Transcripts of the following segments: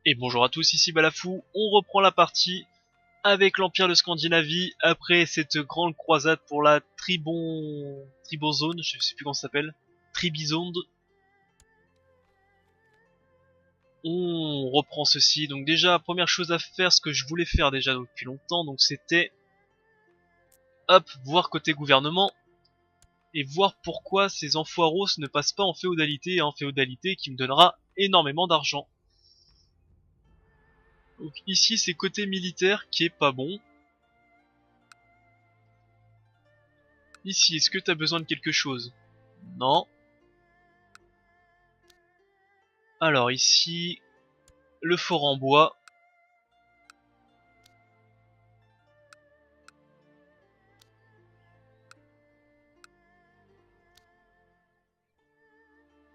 Et bonjour à tous, ici Balafou, on reprend la partie avec l'Empire de Scandinavie après cette grande croisade pour la Tribozone, je sais plus comment ça s'appelle, Tribizonde. On reprend ceci, donc déjà première chose à faire, ce que je voulais faire déjà depuis longtemps, donc c'était hop, voir côté gouvernement et voir pourquoi ces enfoiros ne passent pas en féodalité et en féodalité qui me donnera énormément d'argent. Donc ici c'est côté militaire qui est pas bon. Ici, est-ce que t'as besoin de quelque chose? Non. Alors ici, le fort en bois.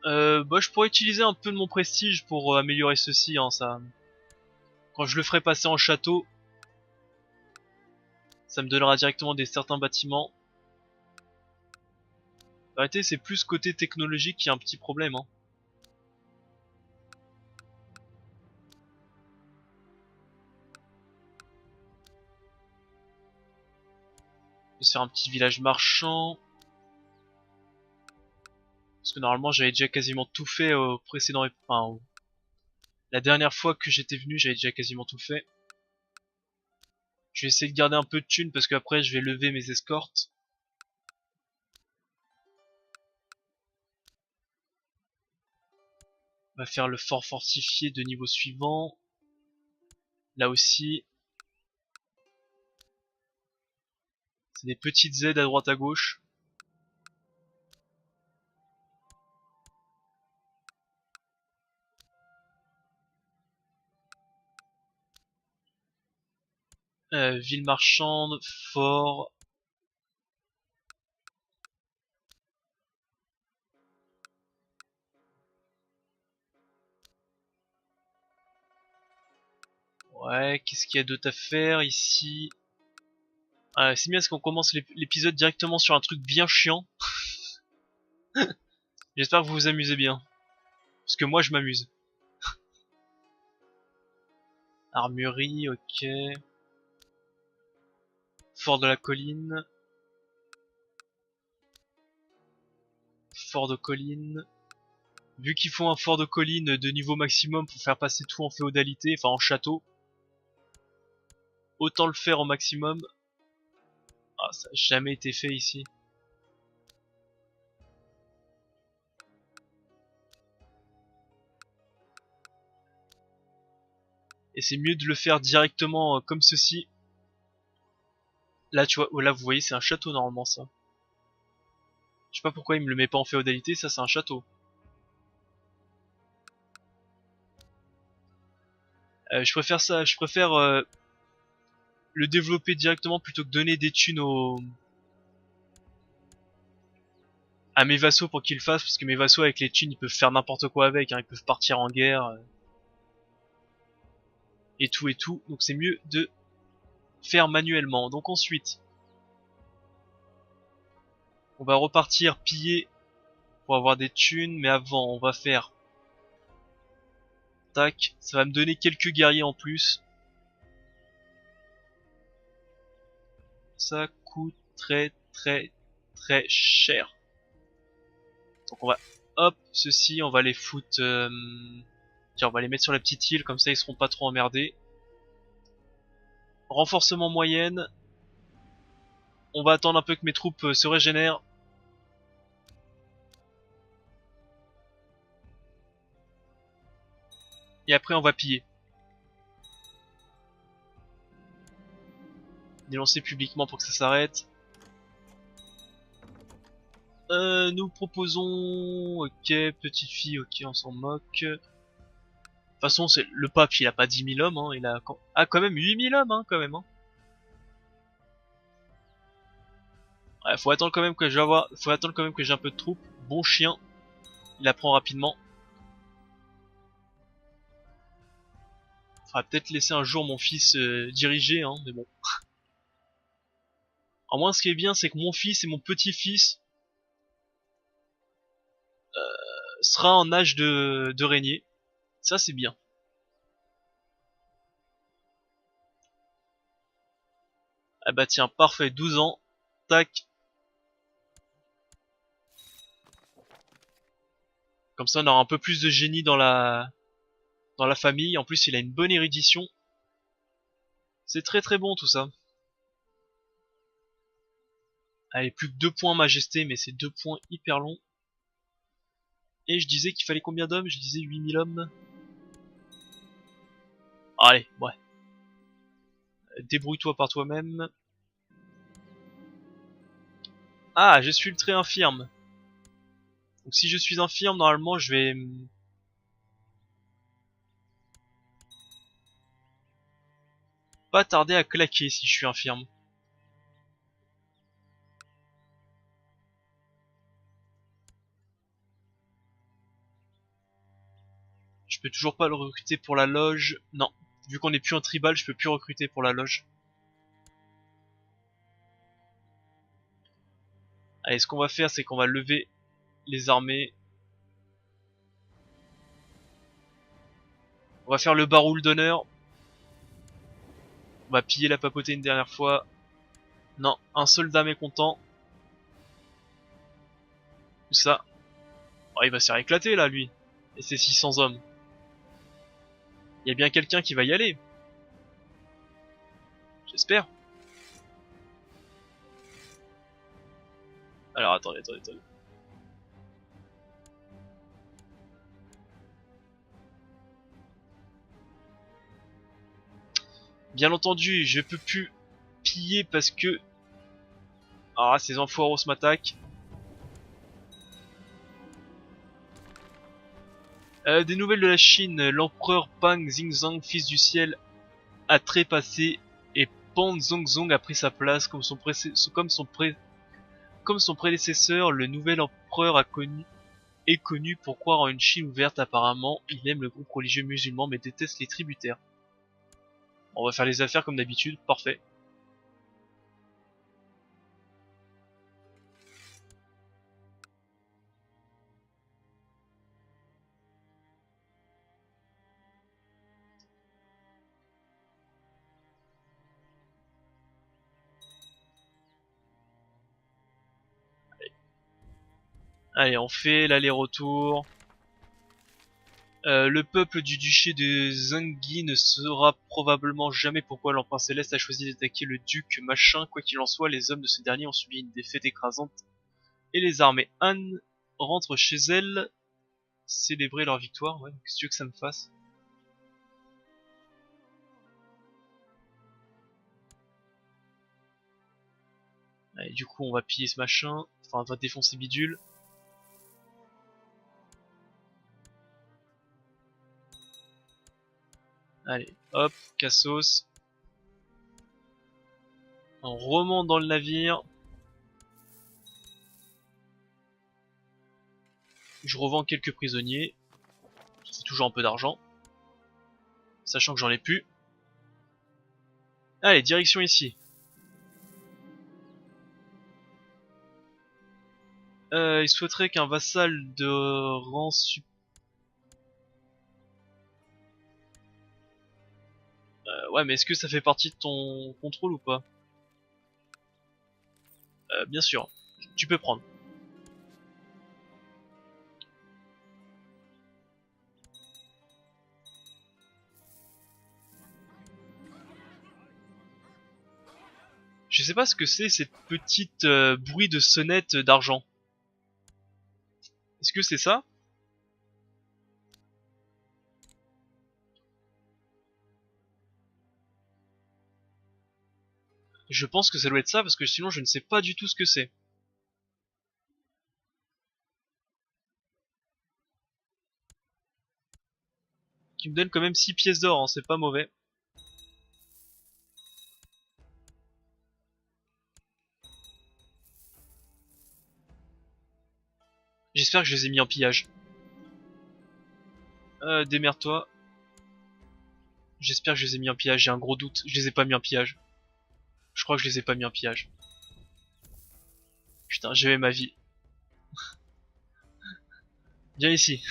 Bah, je pourrais utiliser un peu de mon prestige pour améliorer ceci, hein, ça. Quand je le ferai passer en château, ça me donnera directement des certains bâtiments. En réalité, c'est plus côté technologique qui a un petit problème, hein. Je vais faire un petit village marchand. Parce que normalement, j'avais déjà quasiment tout fait au précédent... Enfin, la dernière fois que j'étais venu, j'avais déjà quasiment tout fait. Je vais essayer de garder un peu de thunes parce qu'après, je vais lever mes escortes. On va faire le fort fortifié de niveau suivant. Là aussi. C'est des petites aides à droite à gauche. Ville marchande, fort. Ouais, qu'est-ce qu'il y a d'autre à faire ici? C'est bien parce qu'on commence l'épisode directement sur un truc bien chiant. J'espère que vous vous amusez bien. Parce que moi je m'amuse. Armurerie, ok. Fort de la colline. Fort de colline. Vu qu'il faut un fort de colline de niveau maximum pour faire passer tout en féodalité, enfin en château. Autant le faire au maximum. Ah, ça n'a jamais été fait ici. Et c'est mieux de le faire directement comme ceci. Là, tu vois, oh, là, vous voyez, c'est un château normalement, ça. Je sais pas pourquoi il me le met pas en féodalité, ça c'est un château. Je préfère ça, je préfère le développer directement plutôt que donner des thunes à mes vassaux pour qu'ils le fassent, parce que mes vassaux avec les thunes ils peuvent faire n'importe quoi avec, hein, ils peuvent partir en guerre et tout, donc c'est mieux de faire manuellement. Donc ensuite, on va repartir piller pour avoir des thunes, mais avant on va faire tac, ça va me donner quelques guerriers en plus. Ça coûte très cher. Donc on va hop, ceci, on va les foutre tiens, on va les mettre sur la petite île, comme ça ils seront pas trop emmerdés. Renforcement moyenne. On va attendre un peu que mes troupes se régénèrent. Et après on va piller. Dénoncer publiquement pour que ça s'arrête. Nous proposons... Ok, petite fille, ok, on s'en moque. De toute façon, c'est le pape, il a pas 10 000 hommes, hein, il a... Ah, quand même 8 000 hommes, hein, quand même, hein. Ouais, faut attendre quand même que faut attendre quand même que j'ai un peu de troupes. Bon chien, il apprend rapidement. Faudra peut-être laisser un jour mon fils diriger, hein, mais bon. En moins, ce qui est bien, c'est que mon fils et mon petit-fils sera en âge de régner. Ça, c'est bien. Ah bah tiens, parfait, 12 ans. Tac. Comme ça on aura un peu plus de génie dans la famille. En plus il a une bonne érudition. C'est très très bon tout ça. Allez, plus que 2 points majesté, mais c'est 2 points hyper longs. Et je disais qu'il fallait combien d'hommes? Je disais 8000 hommes. Allez, ouais. Débrouille-toi par toi-même. Ah, je suis ultra infirme. Donc si je suis infirme, normalement je vais pas tarder à claquer si je suis infirme. Je peux toujours pas le recruter pour la loge. Non, vu qu'on est plus en tribal, je peux plus recruter pour la loge. Allez, ce qu'on va faire, c'est qu'on va lever les armées. On va faire le baroul d'honneur. On va piller la papauté une dernière fois. Non, un soldat mécontent. Tout ça. Oh, il va se faire éclater là, lui. Et ses 600 hommes. Il y a bien quelqu'un qui va y aller. J'espère. Alors attendez. Bien entendu, je peux plus piller parce que... Ah, ces enfoiros m'attaquent. Des nouvelles de la Chine, l'empereur Pang Xingzang, fils du ciel, a trépassé et Pan Zhongzong a pris sa place comme son prédécesseur. Le nouvel empereur est connu pour croire en une Chine ouverte apparemment. Il aime le groupe religieux musulman mais déteste les tributaires. On va faire les affaires comme d'habitude, parfait. Allez, on fait l'aller-retour. Le peuple du duché de Zengui ne saura probablement jamais pourquoi l'empereur céleste a choisi d'attaquer le duc machin. Quoi qu'il en soit, les hommes de ce dernier ont subi une défaite écrasante et les armées Han rentrent chez elles célébrer leur victoire. Ouais, qu'est-ce que tu veux que ça me fasse? Allez, du coup, on va piller ce machin. Enfin, on va défoncer bidule. Allez, hop, cassos. On remonte dans le navire. Je revends quelques prisonniers. C'est toujours un peu d'argent. Sachant que j'en ai plus. Allez, direction ici. Il souhaiterait qu'un vassal de rang ouais, mais est-ce que ça fait partie de ton contrôle ou pas? Bien sûr. Tu peux prendre. Je sais pas ce que c'est cette petite bruit de sonnette d'argent. Est-ce que c'est ça? Je pense que ça doit être ça parce que sinon je ne sais pas du tout ce que c'est. Qui me donne quand même 6 pièces d'or, hein, c'est pas mauvais. J'espère que je les ai mis en pillage. Démerde-toi. J'espère que je les ai mis en pillage, j'ai un gros doute. Je les ai pas mis en pillage. Je crois que je les ai pas mis en pillage. Putain, j'avais ma vie. Viens ici.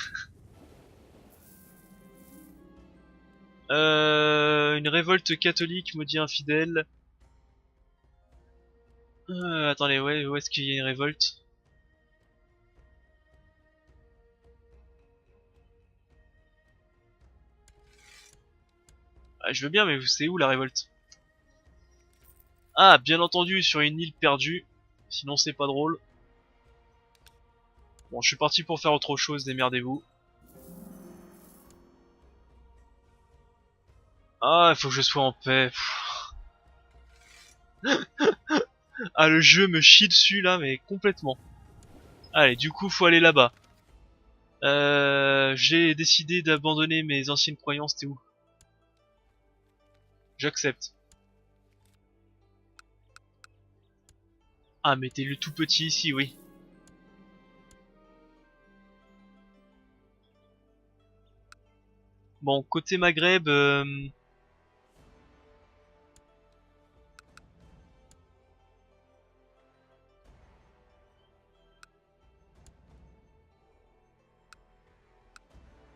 Une révolte catholique maudit infidèle. Attendez, ouais, où est-ce qu'il y a une révolte? Ah, je veux bien, mais c'est où la révolte? Ah, bien entendu, sur une île perdue. Sinon, c'est pas drôle. Bon, je suis parti pour faire autre chose, démerdez-vous. Ah, il faut que je sois en paix. Ah, le jeu me chie dessus là, mais complètement. Allez, du coup, faut aller là-bas. J'ai décidé d'abandonner mes anciennes croyances, t'es où? J'accepte. Ah, mais t'es le tout petit ici, oui. Bon, côté Maghreb,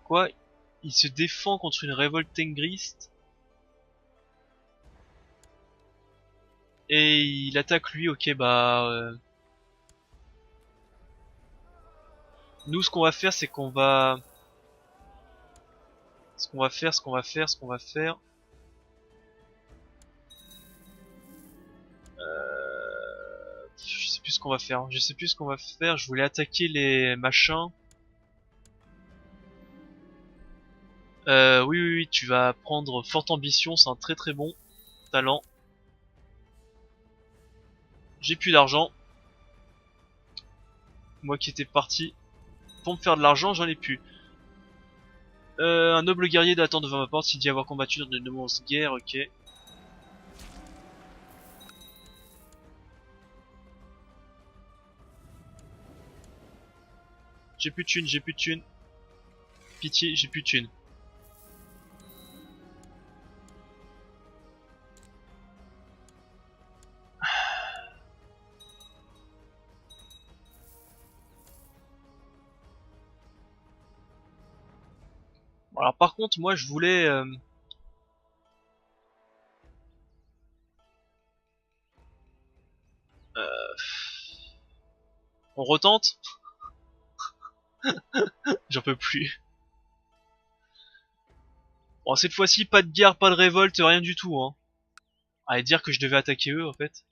quoi? Il se défend contre une révolte tengriste et il attaque lui, ok, bah... nous, ce qu'on va faire, c'est qu'on va... Ce qu'on va faire... Je sais plus ce qu'on va faire, je sais plus ce qu'on va faire, je voulais attaquer les machins. Oui, oui, oui, tu vas prendre Forte Ambition, c'est un très très bon talent. J'ai plus d'argent. Moi qui étais parti pour me faire de l'argent, j'en ai plus. Un noble guerrier d'attendre devant ma porte s'il dit avoir combattu dans une immense guerre, ok. J'ai plus de thunes, j'ai plus de thunes. Pitié, j'ai plus de thunes. Bon, alors par contre, moi je voulais... on retente. J'en peux plus. Bon, cette fois-ci, pas de guerre, pas de révolte, rien du tout, hein. Allez, dire que je devais attaquer eux, en fait.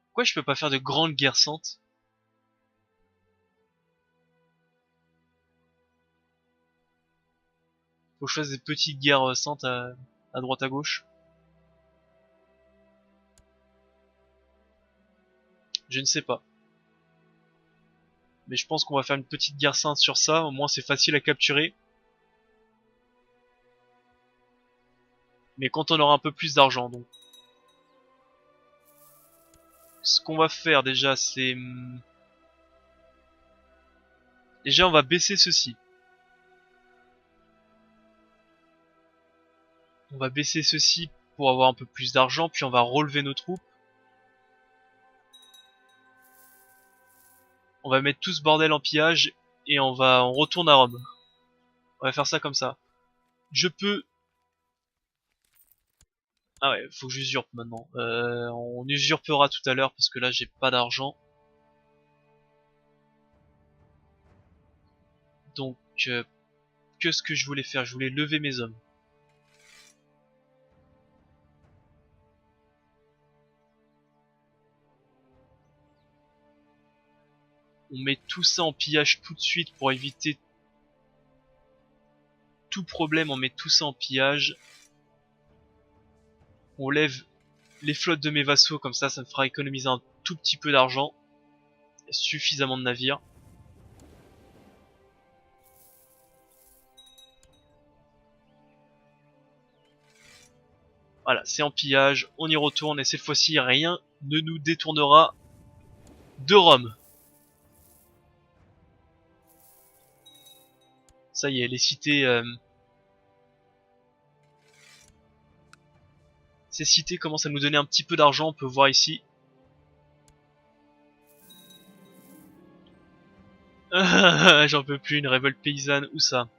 Pourquoi je peux pas faire de grandes guerres saintes? Faut que je fasse des petites guerres saintes à droite à gauche. Je ne sais pas. Mais je pense qu'on va faire une petite guerre sainte sur ça, au moins c'est facile à capturer. Mais quand on aura un peu plus d'argent, donc. Ce qu'on va faire déjà, c'est... Déjà, on va baisser ceci. On va baisser ceci pour avoir un peu plus d'argent, puis on va relever nos troupes. On va mettre tout ce bordel en pillage, et on retourne à Rome. On va faire ça comme ça. Je peux... Ah ouais, faut que j'usurpe maintenant. On usurpera tout à l'heure, parce que là, j'ai pas d'argent. Donc, qu'est-ce que je voulais faire? Je voulais lever mes hommes. On met tout ça en pillage tout de suite pour éviter tout problème, on met tout ça en pillage. On lève les flottes de mes vassaux, comme ça me fera économiser un tout petit peu d'argent. Il y a suffisamment de navires. Voilà, c'est en pillage, on y retourne et cette fois-ci rien ne nous détournera de Rome. Ça y est, les cités Ces cités commencent à nous donner un petit peu d'argent, on peut voir ici. J'en peux plus, une révolte paysanne, où ça?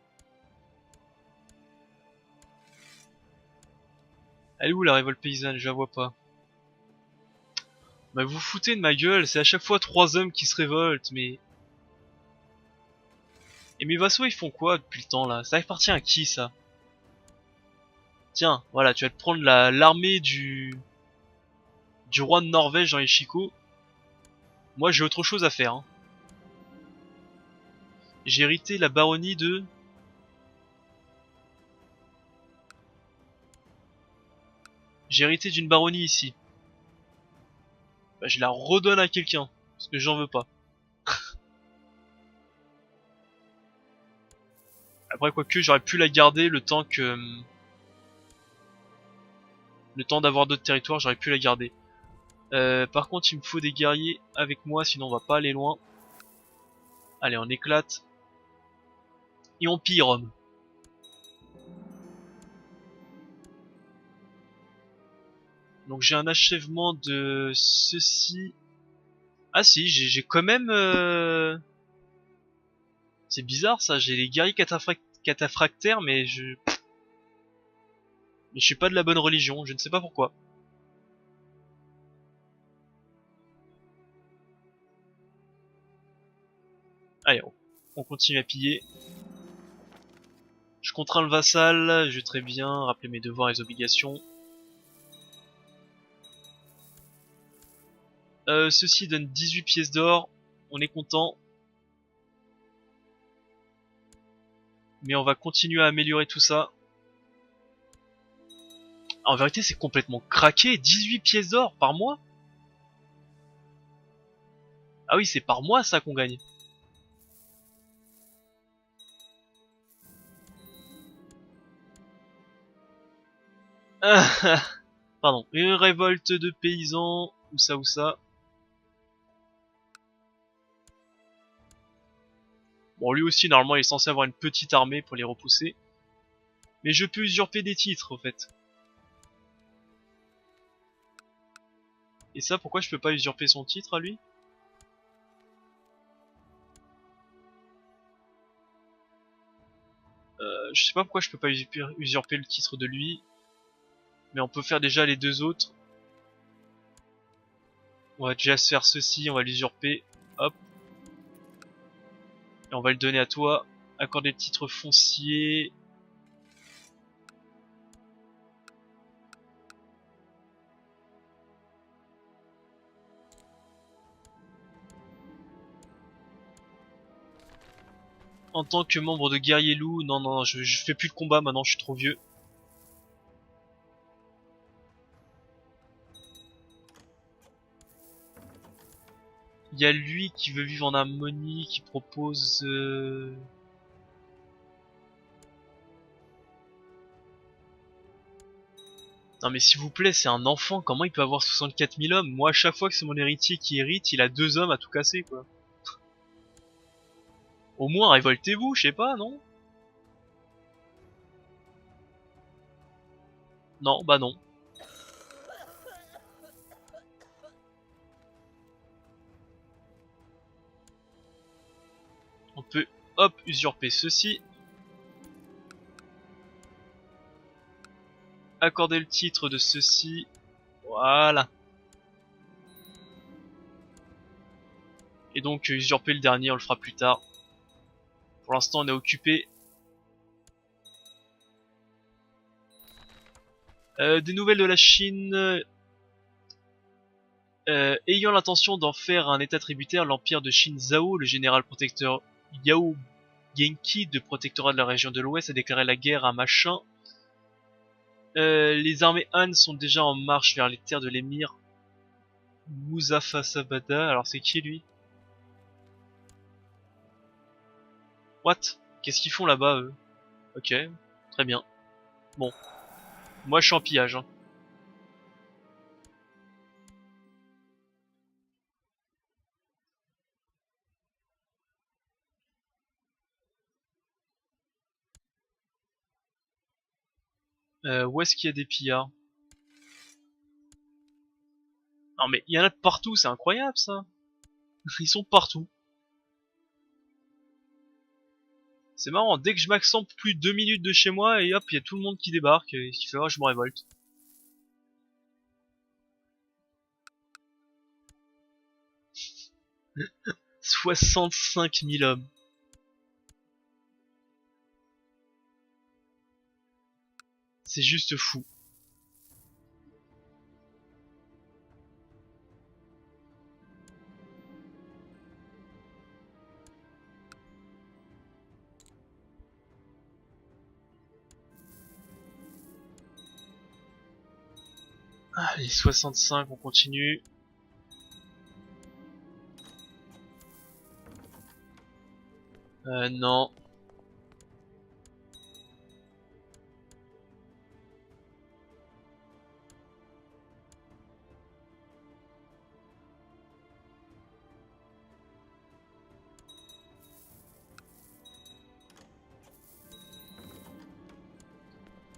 Elle est où la révolte paysanne? Je la vois pas. Bah vous foutez de ma gueule, c'est à chaque fois 3 hommes qui se révoltent, mais... Et mes vassaux ils font quoi depuis le temps là? Ça appartient à qui ça? Tiens, voilà, tu vas te prendre l'armée du roi de Norvège dans les chicots. Moi j'ai autre chose à faire. Hein. J'ai hérité la baronnie de... J'ai hérité d'une baronnie ici. Bah, je la redonne à quelqu'un, parce que j'en veux pas. Après quoique j'aurais pu la garder le temps que... Le temps d'avoir d'autres territoires, j'aurais pu la garder. Par contre il me faut des guerriers avec moi, sinon on va pas aller loin. Allez on éclate. Et on pille Rome. Donc j'ai un achèvement de ceci. Ah si, j'ai quand même... C'est bizarre ça, j'ai les guerriers cataphractaires mais je suis pas de la bonne religion, je ne sais pas pourquoi. Allez, on continue à piller. Je contrains le vassal, je vais très bien rappeler mes devoirs et les obligations. Ceci donne 18 pièces d'or, on est content. Mais on va continuer à améliorer tout ça. En vérité c'est complètement craqué, 18 pièces d'or par mois. Ah oui c'est par mois ça qu'on gagne. Pardon, une révolte de paysans, ou ça ou ça. Bon lui aussi normalement il est censé avoir une petite armée pour les repousser. Mais je peux usurper des titres en fait. Et ça pourquoi je peux pas usurper son titre à lui? Je sais pas pourquoi je peux pas usurper le titre de lui. Mais on peut faire déjà les deux autres. On va déjà se faire ceci, on va l'usurper. Hop. Et on va le donner à toi. Accorder le titre foncier. En tant que membre de Guerrier Loup, non, non, je fais plus de combat maintenant, je suis trop vieux. Il y a lui qui veut vivre en harmonie, qui propose... Non mais s'il vous plaît, c'est un enfant, comment il peut avoir 64 000 hommes? Moi, à chaque fois que c'est mon héritier qui hérite, il a 2 hommes à tout casser, quoi. Au moins, révoltez-vous, je sais pas, non? Non, bah non. On peut, hop, usurper ceci. Accorder le titre de ceci. Voilà. Et donc, usurper le dernier, on le fera plus tard. Pour l'instant, on est occupé. Des nouvelles de la Chine. Ayant l'intention d'en faire un état tributaire, l'empire de Shin Zhao, le général protecteur Yao Genki, de protectorat de la région de l'Ouest, a déclaré la guerre à Machin. Les armées Han sont déjà en marche vers les terres de l'émir Muzaffar-Sabada. Alors c'est qui lui? What? Qu'est-ce qu'ils font là-bas eux? Ok, très bien. Bon, moi je suis en pillage. Hein. Où est-ce qu'il y a des pillards? Non mais il y en a de partout, c'est incroyable ça. Ils sont partout. C'est marrant, dès que je m'accente plus de 2 minutes de chez moi, et hop, il y a tout le monde qui débarque, et qui fait, oh, je me révolte. « 65 000 hommes. C'est juste fou. Allez, 65, on continue. Non.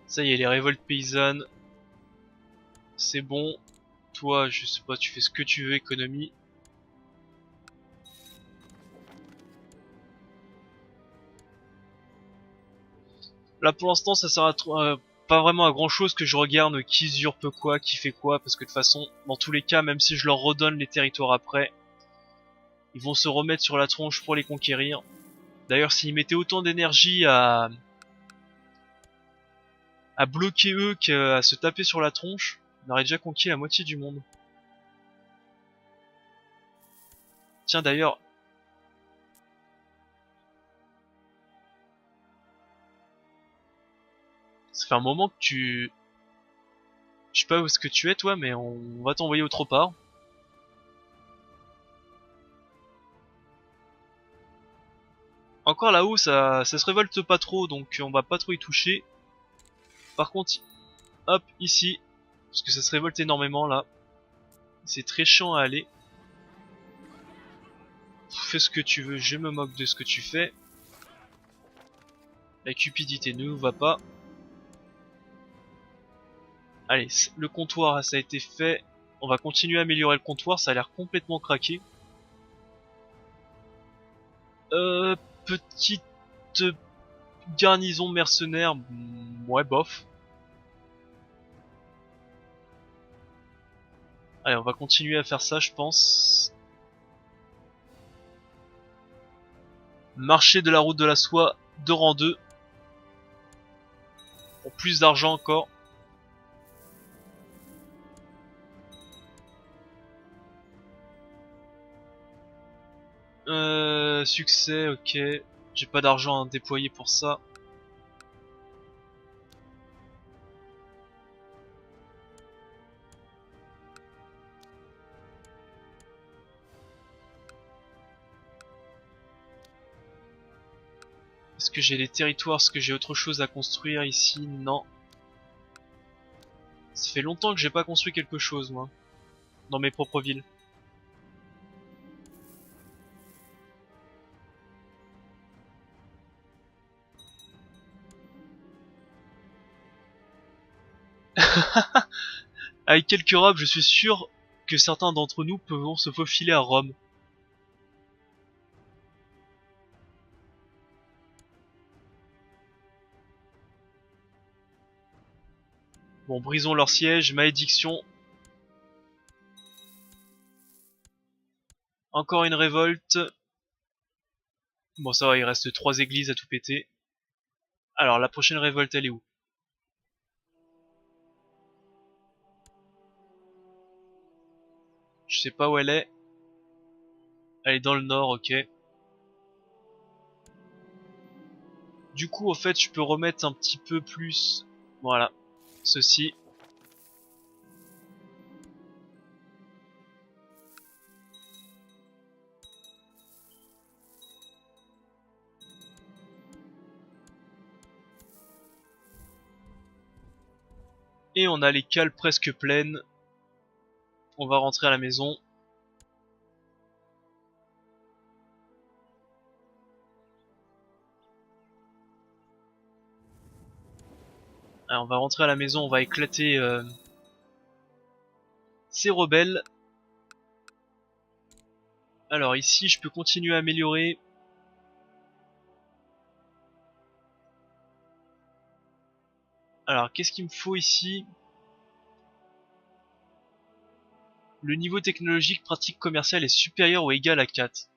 Ça y est, les révoltes paysannes. C'est bon. Toi, je sais pas, tu fais ce que tu veux, économie. Là, pour l'instant, ça sert à pas vraiment à grand chose que je regarde qui usurpe quoi, qui fait quoi, parce que de toute façon, dans tous les cas, même si je leur redonne les territoires après, ils vont se remettre sur la tronche pour les conquérir. D'ailleurs, s'ils mettaient autant d'énergie à bloquer eux qu'à se taper sur la tronche, on aurait déjà conquis la moitié du monde. Tiens, d'ailleurs, ça fait un moment que tu... Je sais pas où est-ce que tu es, toi, mais on va t'envoyer autre part. Encore là-haut, ça se révolte pas trop, donc on va pas trop y toucher. Par contre, hop, ici, parce que ça se révolte énormément, là. C'est très chiant à aller. Fais ce que tu veux, je me moque de ce que tu fais. La cupidité ne nous va pas. Allez, le comptoir, ça a été fait. On va continuer à améliorer le comptoir, ça a l'air complètement craqué. Petite garnison mercenaire, ouais, bof. Allez, on va continuer à faire ça, je pense. Marché de la route de la soie de rang 2. Pour plus d'argent encore. Succès, ok. J'ai pas d'argent à déployer pour ça. Est-ce que j'ai les territoires? Est-ce que j'ai autre chose à construire ici? Non. Ça fait longtemps que j'ai pas construit quelque chose, moi. Dans mes propres villes. Avec quelques robes, je suis sûr que certains d'entre nous pourront se faufiler à Rome. Bon, brisons leur siège, malédiction. Encore une révolte. Bon, ça va, il reste 3 églises à tout péter. Alors, la prochaine révolte, elle est où? Je sais pas où elle est. Elle est dans le nord, ok. Du coup, en fait, je peux remettre un petit peu plus... Voilà, ceci. Et on a les cales presque pleines. On va rentrer à la maison. Alors, on va rentrer à la maison, on va éclater ces rebelles. Alors ici, je peux continuer à améliorer. Alors, qu'est-ce qu'il me faut ici? Le niveau technologique pratique commerciale est supérieur ou égal à 4.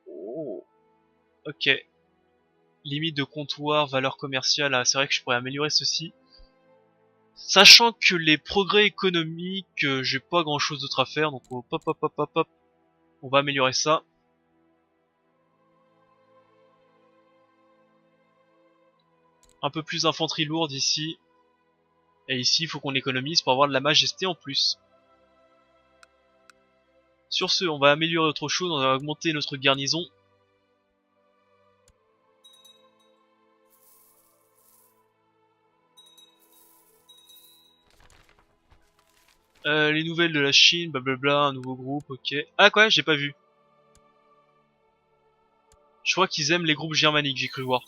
Oh, ok. Limite de comptoir, valeur commerciale. Ah, c'est vrai que je pourrais améliorer ceci. Sachant que les progrès économiques, j'ai pas grand chose d'autre à faire. Donc hop hop hop hop hop. On va améliorer ça. Un peu plus d'infanterie lourde ici. Et ici, il faut qu'on économise pour avoir de la majesté en plus. Sur ce, on va améliorer autre chose, on va augmenter notre garnison. Les nouvelles de la Chine, blablabla, un nouveau groupe, ok. Ah quoi, j'ai pas vu. Je crois qu'ils aiment les groupes germaniques, j'ai cru voir.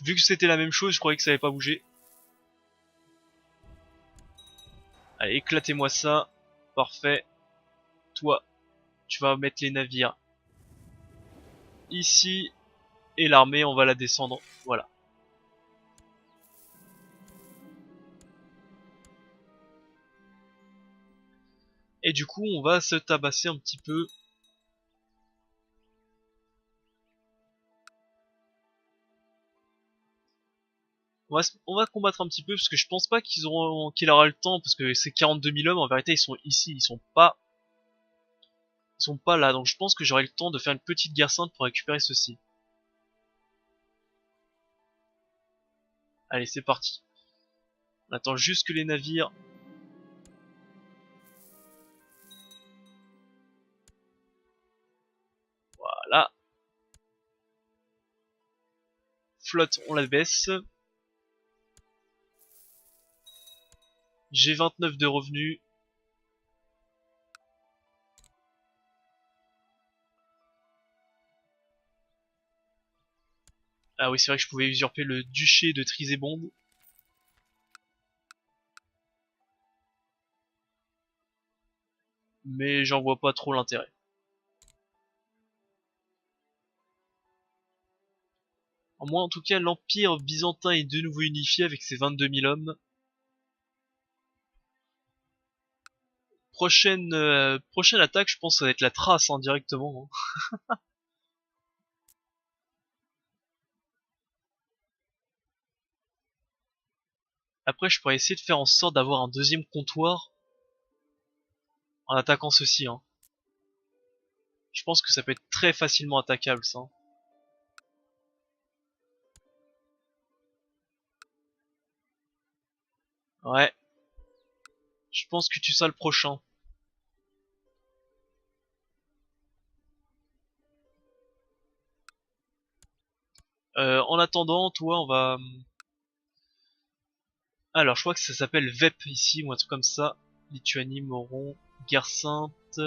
Vu que c'était la même chose, je croyais que ça avait pas bougé. Allez, éclatez-moi ça. Parfait. Toi, tu vas mettre les navires ici. Et l'armée, on va la descendre. Voilà. Et du coup, on va se tabasser un petit peu. On va combattre un petit peu parce que je pense pas qu'il aura le temps parce que ces 42 000 hommes en vérité ils sont ici, ils sont pas là, donc je pense que j'aurai le temps de faire une petite guerre sainte pour récupérer ceci. Allez, c'est parti. On attend juste que les navires. Voilà. Flotte, on la baisse. J'ai 29 de revenus. Ah oui, c'est vrai que je pouvais usurper le duché de Trisébonde. Mais j'en vois pas trop l'intérêt. Moi, en tout cas, l'Empire byzantin est de nouveau unifié avec ses 22 000 hommes. Prochaine attaque, je pense que ça va être la Thrace hein, directement. Hein. Après, je pourrais essayer de faire en sorte d'avoir un deuxième comptoir en attaquant ceci. Hein. Je pense que ça peut être très facilement attaquable, ça. Ouais. Je pense que tu seras le prochain. En attendant, toi, on va... Alors, je crois que ça s'appelle VEP ici, ou un truc comme ça. Lituanie, Moron, Guerre Sainte...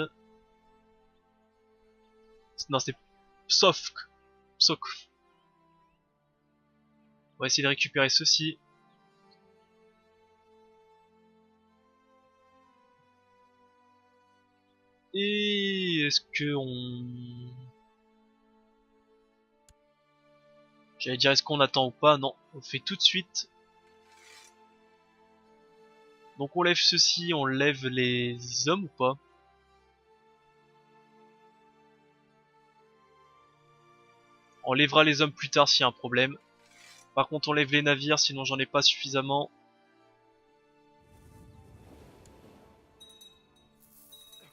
Non, c'est Sofk. Sok. On va essayer de récupérer ceci. Et est-ce que on... J'allais dire est-ce qu'on attend ou pas? Non, on le fait tout de suite. Donc on lève ceci, on lève les hommes ou pas? On lèvera les hommes plus tard s'il y a un problème. Par contre on lève les navires sinon j'en ai pas suffisamment.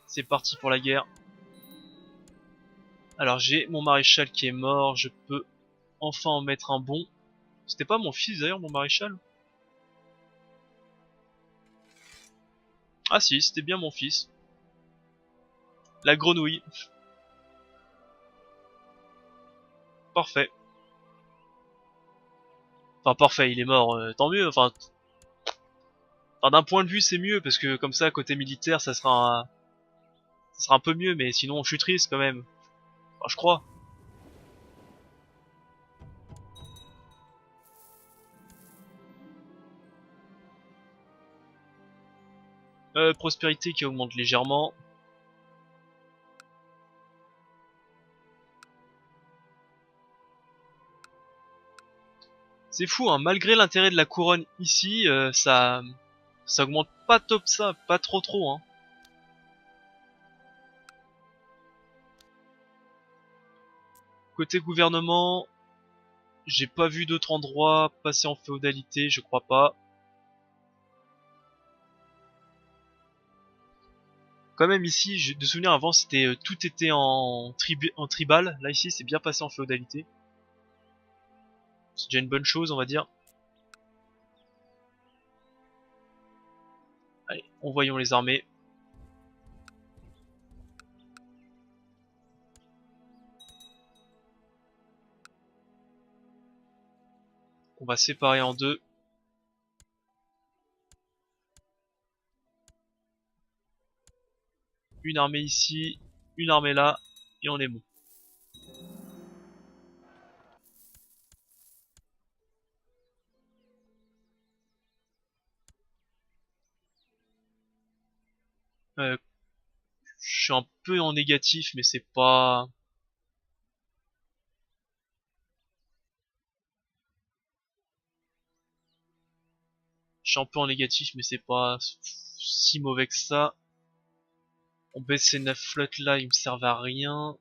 C'est parti pour la guerre. Alors j'ai mon maréchal qui est mort, je peux enfin en mettre un bon. C'était pas mon fils d'ailleurs mon maréchal? Ah si, c'était bien mon fils. La grenouille. Parfait. Enfin parfait, il est mort, tant mieux, enfin d'un point de vue c'est mieux parce que comme ça côté militaire ça sera un peu mieux mais sinon je suis triste quand même. Enfin, je crois. Prospérité qui augmente légèrement. C'est fou, hein, malgré l'intérêt de la couronne ici, ça augmente pas top ça, pas trop, hein. Côté gouvernement, j'ai pas vu d'autres endroits passer en féodalité, je crois pas. Quand même ici, de souvenir avant, c'était tout était en tribal. Là ici, c'est bien passé en féodalité. C'est déjà une bonne chose, on va dire. Allez, envoyons les armées. On va séparer en deux. Une armée ici, une armée là, et on est bon. Je suis un peu en négatif, mais c'est pas... Je suis un peu en négatif, mais c'est pas si mauvais que ça. On baisse ces 9 flottes là, ils me servent à rien.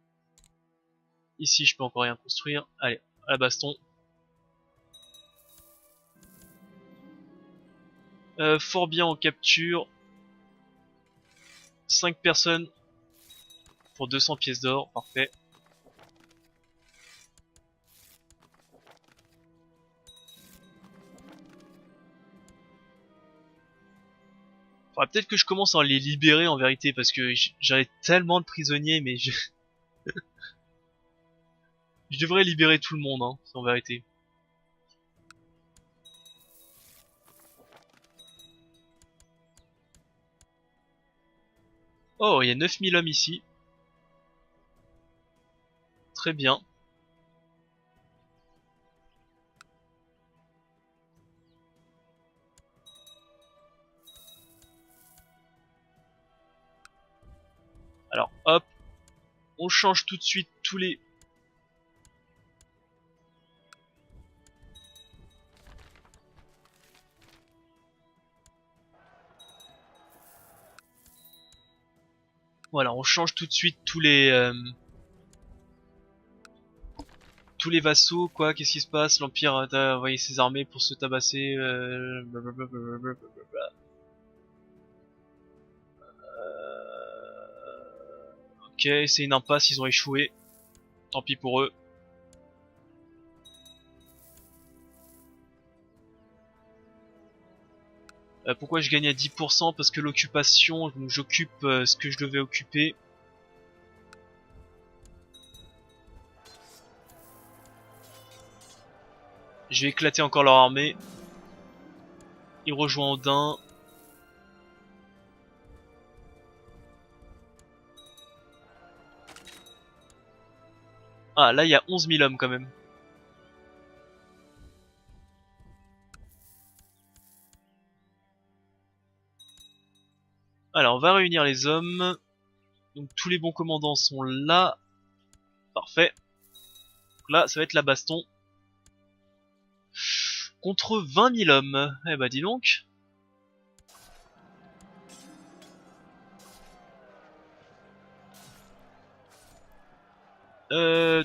Ici, je peux encore rien construire. Allez, à la baston. Fort bien en capture. 5 personnes pour 200 pièces d'or, parfait. Faudrait peut-être que je commence à les libérer en vérité, parce que j'avais tellement de prisonniers, mais je devrais libérer tout le monde, hein, en vérité. Oh, il y a 9000 hommes ici. Très bien. Alors, hop. On change tout de suite tous les... Voilà, on change tout de suite tous les vassaux, quoi. Qu'est-ce qui se passe? L'Empire a envoyé ses armées pour se tabasser. Ok, c'est une impasse, ils ont échoué. Tant pis pour eux. Pourquoi je gagne à 10%? Parce que l'occupation, donc j'occupe ce que je devais occuper. Je vais éclater encore leur armée. Ils rejoignent Odin. Ah, là il y a 11 000 hommes quand même. Alors, on va réunir les hommes. Donc tous les bons commandants sont là. Parfait. Donc là, ça va être la baston. Contre 20 000 hommes. Eh bah dis donc.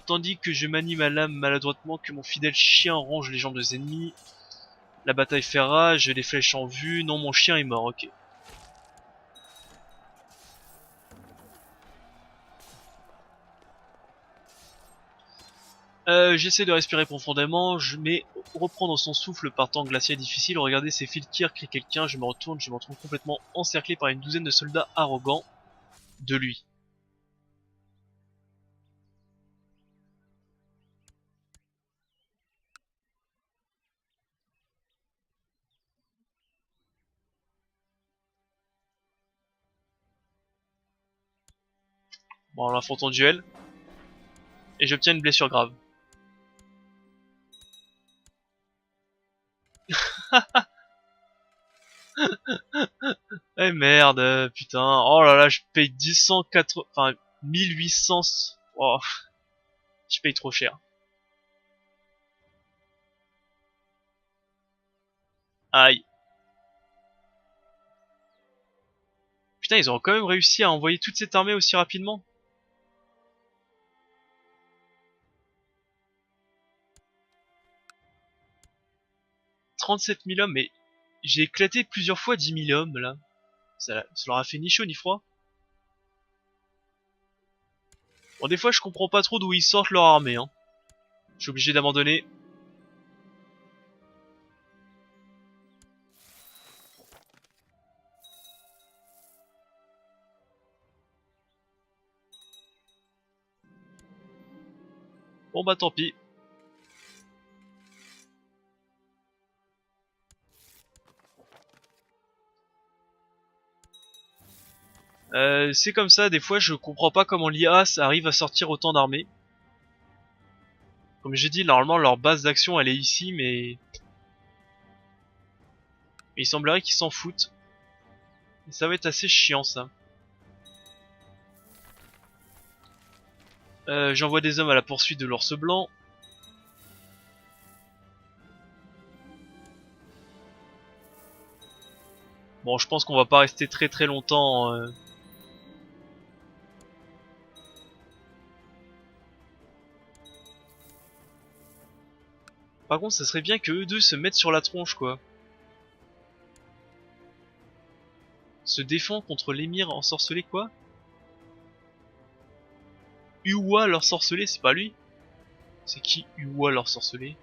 Tandis que je manie ma lame maladroitement, que mon fidèle chien ronge les jambes des ennemis. La bataille fait rage, les flèches en vue. Non, mon chien est mort, ok. J'essaie de respirer profondément, mais reprendre son souffle par temps glacial difficile. Regardez ces Filkir, crie quelqu'un, je me retourne, je me retrouve complètement encerclé par une douzaine de soldats arrogants de lui. Bon, on l'affronte en duel, et j'obtiens une blessure grave. Eh merde, putain. Oh là là, je paye 1080... Enfin, 1800... Oh, je paye trop cher. Aïe. Putain, ils ont quand même réussi à envoyer toute cette armée aussi rapidement. 37 000 hommes, mais j'ai éclaté plusieurs fois 10 000 hommes là. Ça leur a fait ni chaud ni froid. Bon, des fois je comprends pas trop d'où ils sortent leur armée, hein. Je suis obligé d'abandonner. Bon bah tant pis. C'est comme ça, des fois je comprends pas comment l'IA arrive à sortir autant d'armées. Comme j'ai dit, normalement leur base d'action elle est ici, mais il semblerait qu'ils s'en foutent. Et ça va être assez chiant ça. J'envoie des hommes à la poursuite de l'ours blanc. Bon, je pense qu'on va pas rester très très longtemps. Par contre, ça serait bien que eux deux se mettent sur la tronche, quoi. Se défend contre l'émir ensorcelé, quoi. Uwa l'ensorcelé, c'est pas lui? C'est qui Uwa l'ensorcelé?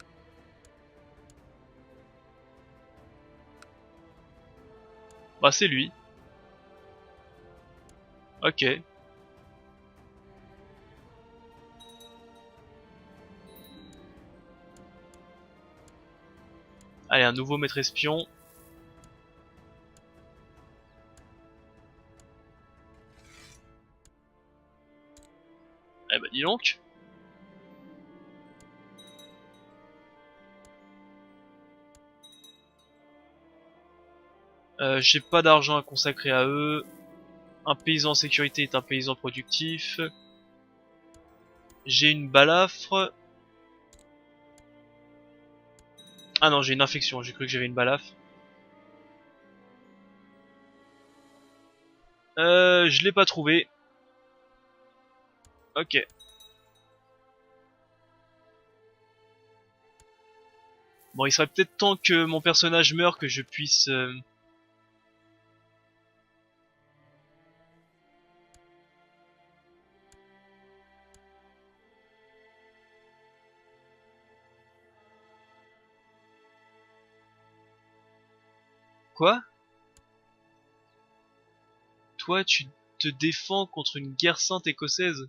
Bah c'est lui. Ok. Allez, un nouveau maître espion. Eh bah dis donc. J'ai pas d'argent à consacrer à eux. Un paysan en sécurité est un paysan productif. J'ai une balafre. Ah non, j'ai une infection, j'ai cru que j'avais une balafre. Je l'ai pas trouvé. Ok. Bon, il serait peut-être temps que mon personnage meure que je puisse... Quoi? Toi, tu te défends contre une guerre sainte écossaise?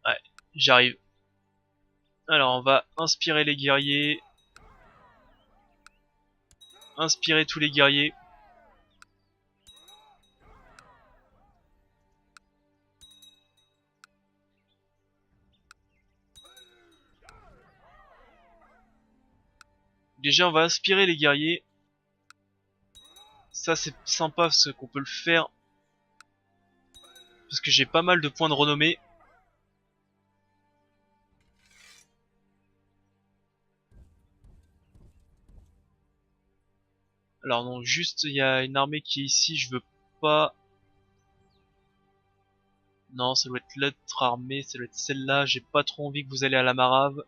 Ouais, j'arrive. Alors, on va inspirer les guerriers. Inspirer tous les guerriers. Déjà, on va inspirer les guerriers. Ça, c'est sympa parce qu'on peut le faire. Parce que j'ai pas mal de points de renommée. Alors non, juste, il y a une armée qui est ici, je veux pas... Non, ça doit être l'autre armée, ça doit être celle-là. J'ai pas trop envie que vous allez à la marave.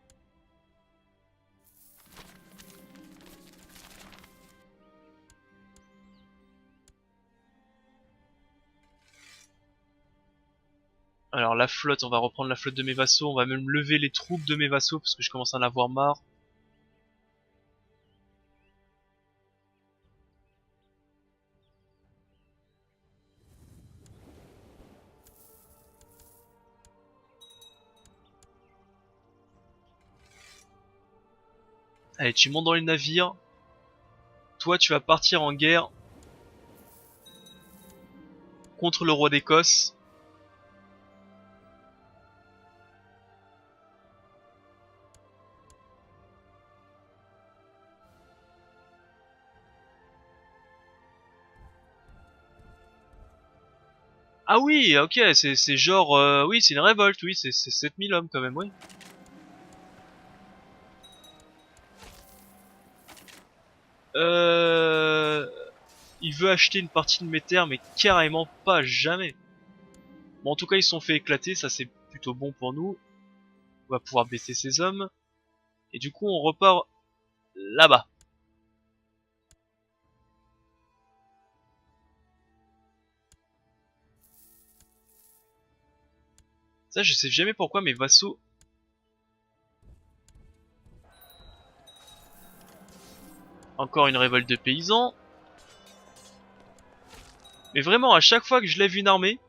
Alors la flotte, on va reprendre la flotte de mes vassaux. On va même lever les troupes de mes vassaux parce que je commence à en avoir marre. Allez, tu montes dans les navires. Toi, tu vas partir en guerre. contre le roi d'Écosse. Ah oui, ok, c'est genre... oui, c'est une révolte, oui, c'est 7000 hommes quand même, oui. Euh... Il veut acheter une partie de mes terres, mais carrément pas, jamais. Bon, en tout cas, ils se sont fait éclater, ça c'est plutôt bon pour nous. On va pouvoir baisser ses hommes. Et du coup, on repart là-bas. Ça, je sais jamais pourquoi mes vassaux... Encore une révolte de paysans. Mais vraiment, à chaque fois que je lève une armée,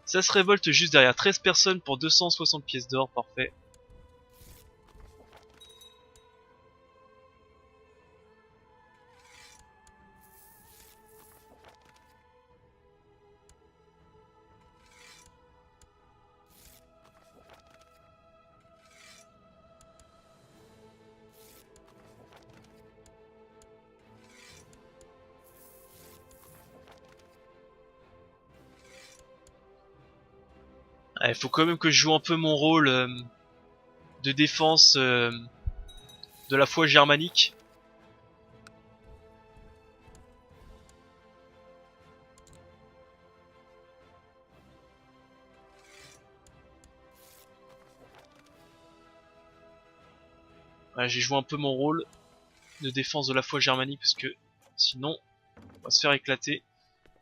ça se révolte juste derrière. 13 personnes pour 260 pièces d'or, parfait. Il faut quand même que je joue un peu mon rôle de défense de la foi germanique. J'ai joué un peu mon rôle de défense de la foi germanique parce que sinon on va se faire éclater.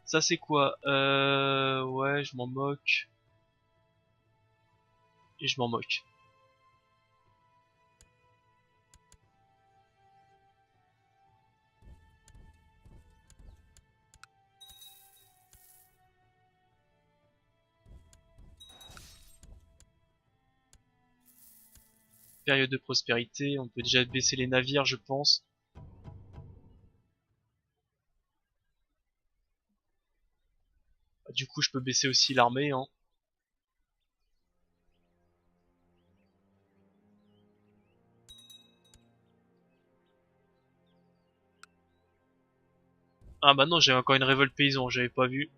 Ça c'est quoi? Ouais, je m'en moque. Et je m'en moque. Période de prospérité, on peut déjà baisser les navires je pense. Du coup je peux baisser aussi l'armée hein. Ah bah non, j'ai encore une révolte paysan, j'avais pas vu.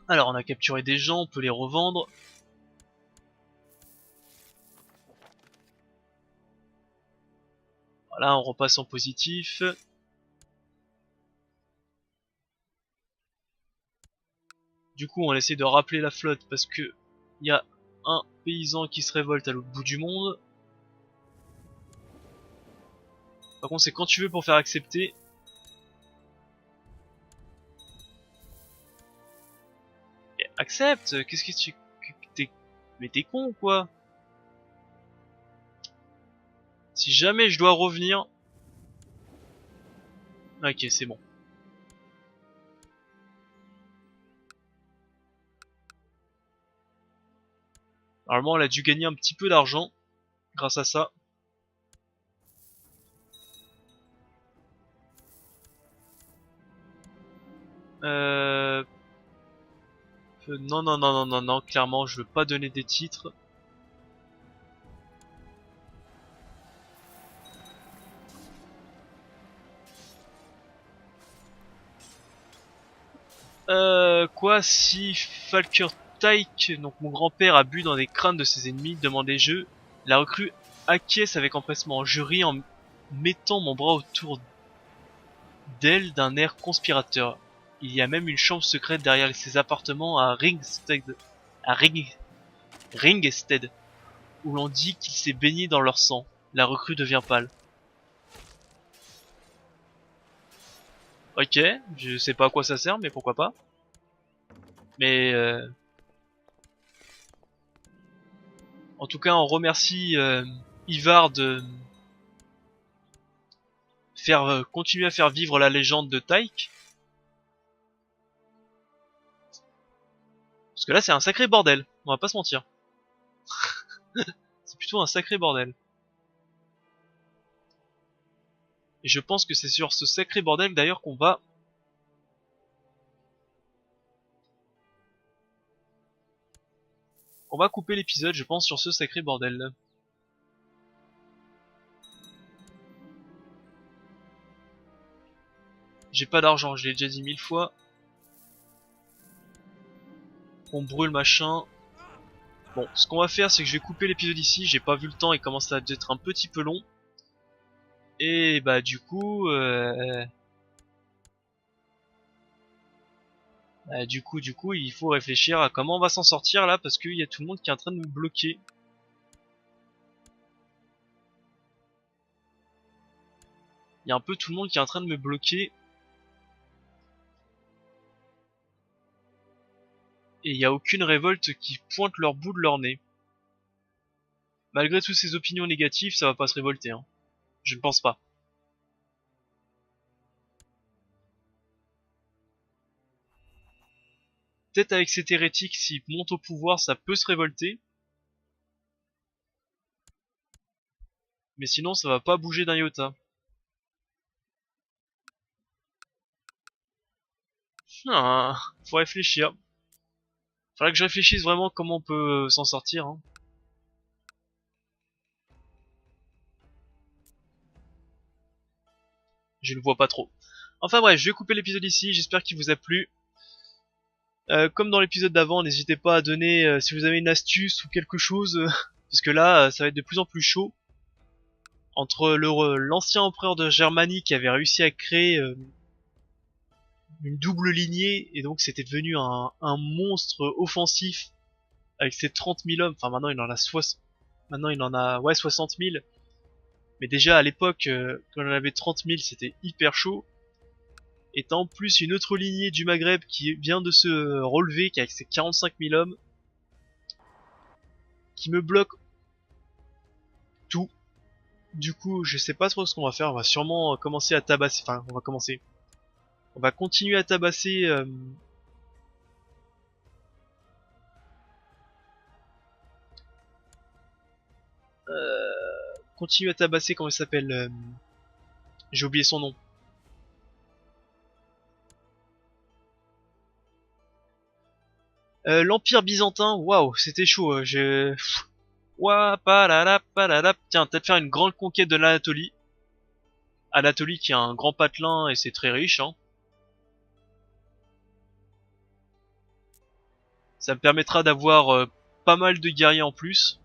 Alors on a capturé des gens, on peut les revendre. Voilà, on repasse en positif. Du coup on essaie de rappeler la flotte parce que il y a un paysan qui se révolte à l'autre bout du monde. Par contre c'est quand tu veux pour faire accepter. Accepte. Qu'est-ce que tu... Mais t'es con ou quoi? Si jamais je dois revenir... Ok, c'est bon. Normalement, elle a dû gagner un petit peu d'argent grâce à ça. Euh... Non, non, non, non, non, non, clairement, je veux pas donner des titres. Quoi si Falker Tyke, donc mon grand-père, a bu dans des crânes de ses ennemis, demandai-je. La recrue acquiesce avec empressement. Je ris en mettant mon bras autour d'elle d'un air conspirateur. Il y a même une chambre secrète derrière ses appartements à Ringstead, où l'on dit qu'il s'est baigné dans leur sang. La recrue devient pâle. Ok, je sais pas à quoi ça sert, mais pourquoi pas. Mais en tout cas, on remercie Ivar de faire continuer à faire vivre la légende de Tyke. Parce que là, c'est un sacré bordel, on va pas se mentir. C'est plutôt un sacré bordel. Et je pense que c'est sur ce sacré bordel d'ailleurs qu'on va... On va couper l'épisode, je pense, sur ce sacré bordel. J'ai pas d'argent, je l'ai déjà dit 1000 fois. On brûle machin. Bon, ce qu'on va faire, c'est que je vais couper l'épisode ici. J'ai pas vu le temps, il commence à être un petit peu long. Et bah du coup... il faut réfléchir à comment on va s'en sortir là, parce qu'il y a tout le monde qui est en train de nous bloquer. Il y a un peu tout le monde qui est en train de me bloquer. Et il n'y a aucune révolte qui pointe leur bout de leur nez. Malgré toutes ces opinions négatives, ça va pas se révolter, hein. Je ne pense pas. Peut-être avec cet hérétique, s'il monte au pouvoir, ça peut se révolter. Mais sinon, ça va pas bouger d'un iota. Ah, faut réfléchir. Faudrait que je réfléchisse vraiment comment on peut s'en sortir, hein. Je ne vois pas trop. Enfin bref, je vais couper l'épisode ici, j'espère qu'il vous a plu. Comme dans l'épisode d'avant, n'hésitez pas à donner si vous avez une astuce ou quelque chose, parce que là, ça va être de plus en plus chaud. Entre l'ancien empereur de Germanie qui avait réussi à créer une double lignée, et donc c'était devenu un monstre offensif avec ses 30 000 hommes. Enfin maintenant il en a maintenant il en a ouais 60 000. Mais déjà à l'époque, quand on en avait 30 000, c'était hyper chaud. Et t'as en plus une autre lignée du Maghreb qui vient de se relever, qui avec ses 45 000 hommes, qui me bloque tout. Du coup, je sais pas trop ce qu'on va faire. On va sûrement commencer à tabasser. Enfin, on va commencer. On va continuer à tabasser. Continuer à tabasser. Comment il s'appelle j'ai oublié son nom. L'Empire byzantin. Waouh, c'était chaud. Ouah, palalap. Tiens, peut-être faire une grande conquête de l'Anatolie. Anatolie qui a un grand patelin et c'est très riche, hein. Ça me permettra d'avoir pas mal de guerriers en plus.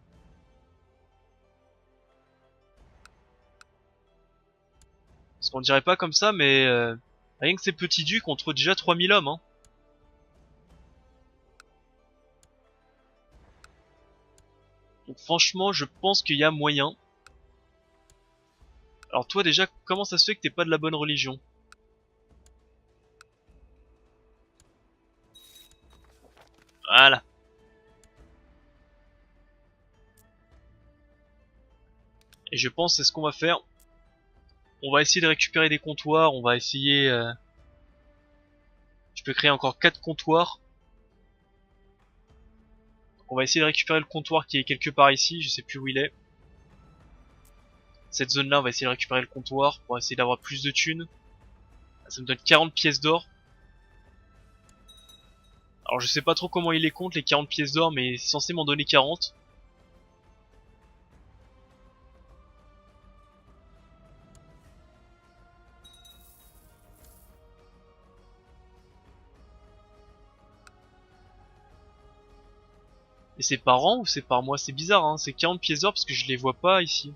Parce qu'on dirait pas comme ça, mais rien que ces petits ducs contre déjà 3000 hommes, hein. Donc franchement, je pense qu'il y a moyen. Alors toi déjà, comment ça se fait que t'es pas de la bonne religion? Voilà. Et je pense c'est ce qu'on va faire. On va essayer de récupérer des comptoirs, on va essayer... Je peux créer encore 4 comptoirs. On va essayer de récupérer le comptoir qui est quelque part ici, je sais plus où il est. Cette zone là, on va essayer de récupérer le comptoir pour essayer d'avoir plus de thunes. Ça me donne 40 pièces d'or. Alors je sais pas trop comment il les compte les 40 pièces d'or, mais c'est censé m'en donner 40. Et c'est par an ou c'est par mois? C'est bizarre, hein, c'est 40 pièces d'or parce que je les vois pas ici.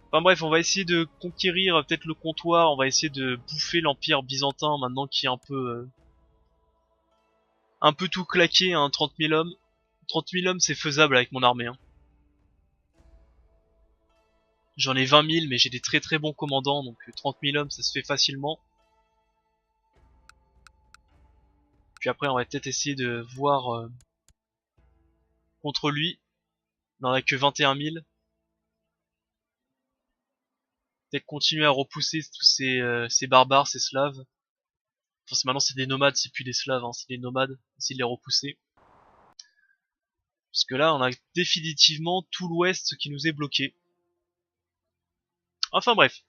Enfin bref, on va essayer de conquérir peut-être le comptoir, on va essayer de bouffer l'empire byzantin maintenant qui est un peu tout claqué, hein, 30 000 hommes. 30 000 hommes c'est faisable avec mon armée, hein. J'en ai 20 000 mais j'ai des très très bons commandants donc 30 000 hommes ça se fait facilement. Puis après on va peut-être essayer de voir contre lui. Il n'en a que 21 000. Peut-être continuer à repousser tous ces barbares, ces slaves. Enfin maintenant c'est des nomades, c'est plus des slaves, hein, c'est des nomades. Essayer de les repousser. Parce que là, on a définitivement tout l'ouest qui nous est bloqué. Enfin bref.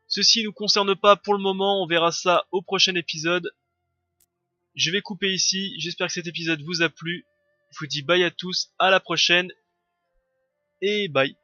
Ceci nous concerne pas pour le moment, on verra ça au prochain épisode. Je vais couper ici, j'espère que cet épisode vous a plu. Je vous dis bye à tous, à la prochaine, et bye.